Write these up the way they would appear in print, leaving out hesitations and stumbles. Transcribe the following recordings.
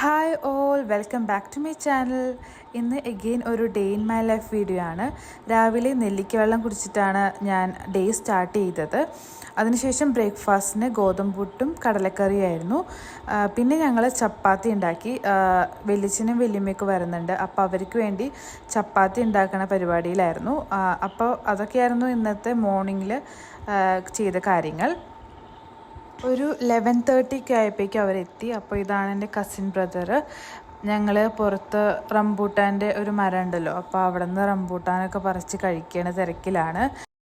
Hi all, welcome back to my channel. ഇന്ന് again ഒരു day in my life video ആണ്. രാവിലെ നെല്ലിക്ക വെള്ളം കുടിച്ചിട്ടാണ് ഞാൻ ഡേ സ്റ്റാർട്ട് ചെയ്തത്. അതിനുശേഷം ബ്രേക്ക്ഫാസ്റ്റിന് ഗോതമ്പ് പുട്ടും കടലക്കറിയായിരുന്നു. പിന്നെ ഞങ്ങൾ ചപ്പാത്തി ഉണ്ടാക്കി. വലിയച്ഛനും വലിയമ്മയൊക്കെ വരുന്നുണ്ട്, അപ്പോൾ അവർക്ക് വേണ്ടി ചപ്പാത്തി ഉണ്ടാക്കുന്ന പരിപാടിയിലായിരുന്നു. അപ്പോൾ അതൊക്കെയായിരുന്നു ഇന്നത്തെ മോർണിംഗിൽ ചെയ്ത കാര്യങ്ങൾ. ഒരു 11:30 ആയപ്പോഴേക്കും അവരെത്തി. അപ്പോൾ ഇതാണ് എൻ്റെ കസിൻ ബ്രദർ. ഞങ്ങൾ പുറത്ത് റംബൂട്ടാൻ്റെ ഒരു മരം ഉണ്ടല്ലോ, അപ്പോൾ അവിടെ നിന്ന് റംബൂട്ടാനൊക്കെ പറിച്ച് കഴിക്കണ തിരക്കിലാണ്.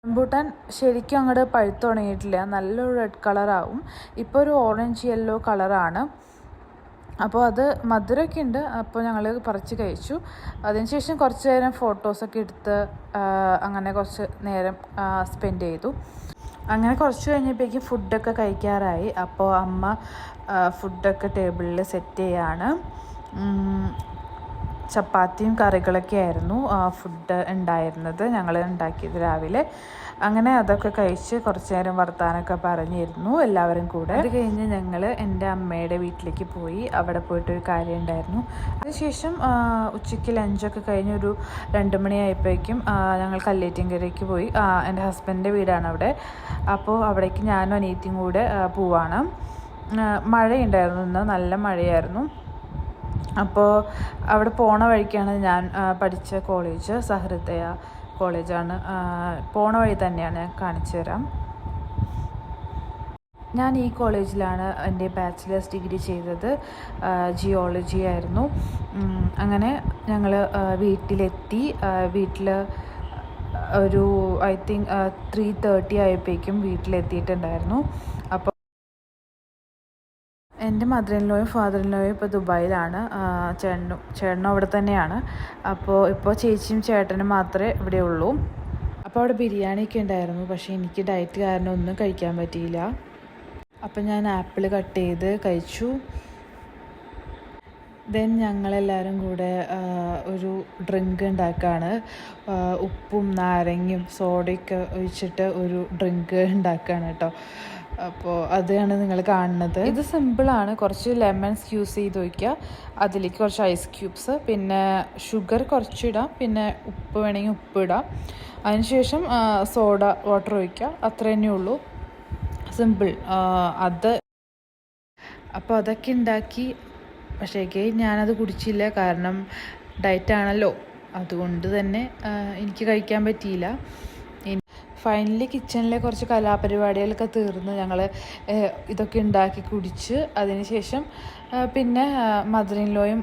റംബൂട്ടാൻ ശരിക്കും അങ്ങോട്ട് പഴുത്ത് തുടങ്ങിയിട്ടില്ല, നല്ലൊരു റെഡ് കളറാവും. ഇപ്പോൾ ഒരു ഓറഞ്ച് യെല്ലോ കളറാണ്. അപ്പോൾ അത് മധുരമൊക്കെ ഉണ്ട്. അപ്പോൾ ഞങ്ങൾ പറിച്ച് കഴിച്ചു. അതിനുശേഷം കുറച്ച് നേരം ഫോട്ടോസൊക്കെ എടുത്ത് അങ്ങനെ കുറച്ച് നേരം സ്പെൻഡ് ചെയ്തു. അങ്ങനെ കുറച്ച് കഴിഞ്ഞപ്പോഴേക്കും ഫുഡൊക്കെ കഴിക്കാറായി. അപ്പോൾ അമ്മ ഫുഡൊക്കെ ടേബിളിൽ സെറ്റ് ചെയ്യാണ്. ചപ്പാത്തിയും കറികളൊക്കെ ആയിരുന്നു ഫുഡ് ഉണ്ടായിരുന്നത്, ഞങ്ങൾ ഉണ്ടാക്കിയത് രാവിലെ. അങ്ങനെ അതൊക്കെ കഴിച്ച് കുറച്ച് നേരം വർത്താനമൊക്കെ പറഞ്ഞിരുന്നു എല്ലാവരും കൂടെ. അത് കഴിഞ്ഞ് ഞങ്ങൾ എൻ്റെ അമ്മയുടെ വീട്ടിലേക്ക് പോയി. അവിടെ പോയിട്ടൊരു കാര്യം ഉണ്ടായിരുന്നു. അതിനുശേഷം ഉച്ചയ്ക്ക് ലഞ്ചൊക്കെ കഴിഞ്ഞ് ഒരു 2 മണിയായപ്പോഴേക്കും ഞങ്ങൾ കല്ലേറ്റിൻകരയ്ക്ക് പോയി. എൻ്റെ ഹസ്ബൻഡിൻ്റെ വീടാണ് അവിടെ. അപ്പോൾ അവിടേക്ക് ഞാനും അനിയത്തിയും കൂടെ പോവാണ്. മഴയുണ്ടായിരുന്നു, ഇന്ന് നല്ല മഴയായിരുന്നു. അപ്പോൾ അവിടെ പോണ വഴിക്കാണ് ഞാൻ പഠിച്ച കോളേജ്, സഹൃദയ കോളേജാണ്. പോണ വഴി തന്നെയാണ്, ഞാൻ കാണിച്ചു തരാം. ഞാൻ ഈ കോളേജിലാണ് എൻ്റെ ബാച്ചിലേഴ്സ് ഡിഗ്രി ചെയ്തത്. ജിയോളജി ആയിരുന്നു. അങ്ങനെ ഞങ്ങൾ വീട്ടിലെത്തി. വീട്ടിൽ ഒരു ഐ തിങ്ക് 3:30 ആയപ്പോഴേക്കും വീട്ടിലെത്തിയിട്ടുണ്ടായിരുന്നു. അപ്പോൾ എൻ്റെ മദർ-ഇൻ-ലോയും ഫാദർ-ഇൻ-ലോയും ഇപ്പോൾ ദുബായിലാണ്. ചേട്ടനും അവിടെ തന്നെയാണ്. അപ്പോൾ ഇപ്പോൾ ചേച്ചിയും ചേട്ടനും മാത്രമേ ഇവിടെ ഉള്ളൂ. അപ്പോൾ അവിടെ ബിരിയാണിയൊക്കെ ഉണ്ടായിരുന്നു, പക്ഷേ എനിക്ക് ഡയറ്റ് കാരണം ഒന്നും കഴിക്കാൻ പറ്റിയില്ല. അപ്പം ഞാൻ ആപ്പിൾ കട്ട് ചെയ്ത് കഴിച്ചു. ദെൻ ഞങ്ങളെല്ലാവരും കൂടെ ഒരു ഡ്രിങ്ക് ഉണ്ടാക്കുകയാണ്. ഉപ്പും നാരങ്ങയും സോഡയൊക്കെ ഒഴിച്ചിട്ട് ഒരു ഡ്രിങ്ക് ഉണ്ടാക്കുകയാണ് കേട്ടോ. അപ്പോൾ അതാണ് നിങ്ങൾ കാണുന്നത്. ഇത് സിമ്പിളാണ്. കുറച്ച് ലെമൺസ് യൂസ് ചെയ്ത് വയ്ക്കുക, അതിലേക്ക് കുറച്ച് ഐസ് ക്യൂബ്സ്, പിന്നെ ഷുഗർ കുറച്ചിടാം, പിന്നെ ഉപ്പ് വേണമെങ്കിൽ ഉപ്പ് ഇടാം. അതിനുശേഷം സോഡ വാട്ടർ ഒഴിക്കുക, അത്ര തന്നെ ഉള്ളൂ. സിമ്പിൾ അത്. അപ്പോൾ അതൊക്കെ ഉണ്ടാക്കി. പക്ഷേ ഞാനത് കുടിച്ചില്ല, കാരണം ഡയറ്റാണല്ലോ, അതുകൊണ്ട് തന്നെ എനിക്ക് കഴിക്കാൻ പറ്റിയില്ല. ഫൈനലി കിച്ചണിലെ കുറച്ച് കലാപരിപാടികളൊക്കെ തീർന്ന് ഞങ്ങൾ ഇതൊക്കെ ഉണ്ടാക്കി കുടിച്ച് അതിനുശേഷം പിന്നെ മദർ-ഇൻ-ലോയും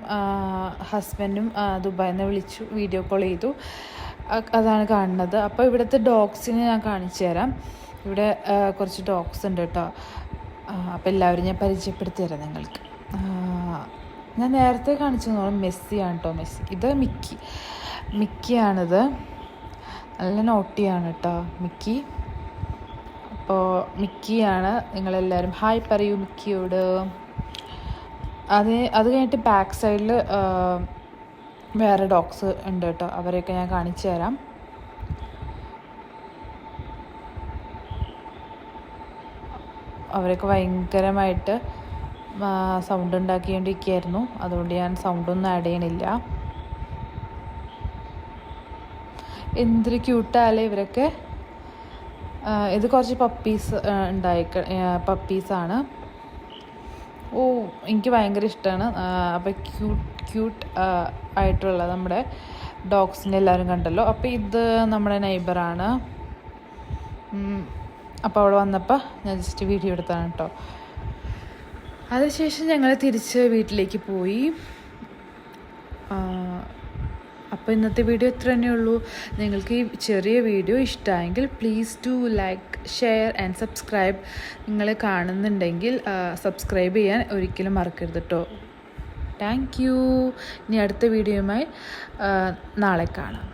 ഹസ്ബൻഡും ദുബായിൽ നിന്ന് വിളിച്ചു, വീഡിയോ കോൾ ചെയ്തു. അതാണ് കാണുന്നത്. അപ്പോൾ ഇവിടുത്തെ ഡോഗ്സിനെ ഞാൻ കാണിച്ചു തരാം. ഇവിടെ കുറച്ച് ഡോഗ്സ് ഉണ്ട് കേട്ടോ. അപ്പോൾ എല്ലാവരും ഞാൻ പരിചയപ്പെടുത്തി തരാം നിങ്ങൾക്ക്. ഞാൻ നേരത്തെ കാണിച്ചു തോന്നുന്നു മെസ്സിയാണ് കേട്ടോ. മെസ്സി. ഇത് മിക്കിയാണിത്. നല്ല നോട്ടിയാണ് കേട്ടോ മിക്കി. അപ്പോൾ മിക്കിയാണ്. നിങ്ങളെല്ലാവരും ഹായ് പറയൂ മിക്കിയോട്. അത് കഴിഞ്ഞിട്ട് ബാക്ക് സൈഡിൽ വേറെ ഡോഗ്സ് ഉണ്ട് കേട്ടോ, അവരെയൊക്കെ ഞാൻ കാണിച്ചു തരാം. അവരൊക്കെ ഭയങ്കരമായിട്ട് സൗണ്ട് ഉണ്ടാക്കിക്കൊണ്ടിരിക്കുകയായിരുന്നു, അതുകൊണ്ട് ഞാൻ സൗണ്ടൊന്നും ആഡ് ചെയ്യണില്ല. എന്തൊരു ക്യൂട്ടാല്ലേ ഇവരൊക്കെ. ഇത് കുറച്ച് പപ്പീസാണ്. ഓ, എനിക്ക് ഭയങ്കര ഇഷ്ടമാണ്. അപ്പോൾ ക്യൂട്ട് ആയിട്ടുള്ള നമ്മുടെ ഡോഗ്സിനെ എല്ലാവരും കണ്ടല്ലോ. അപ്പോൾ ഇത് നമ്മുടെ നെയ്ബറാണ്. അപ്പോൾ അവിടെ വന്നപ്പോൾ ഞാൻ ജസ്റ്റ് വീഡിയോ എടുത്താണ് കേട്ടോ. അതിനുശേഷം ഞങ്ങൾ തിരിച്ച് വീട്ടിലേക്ക് പോയി. അപ്പോൾ ഇന്നത്തെ വീഡിയോ ഇത്ര തന്നെയുള്ളൂ. നിങ്ങൾക്ക് ഈ ചെറിയ വീഡിയോ ഇഷ്ടമായെങ്കിൽ please do like, share and subscribe. നിങ്ങൾ കാണുന്നുണ്ടെങ്കിൽ സബ്സ്ക്രൈബ് ചെയ്യാൻ ഒരിക്കലും മറക്കരുത് കേട്ടോ. Thank you. ഇനി അടുത്ത വീഡിയോയുമായി നാളെ കാണാം.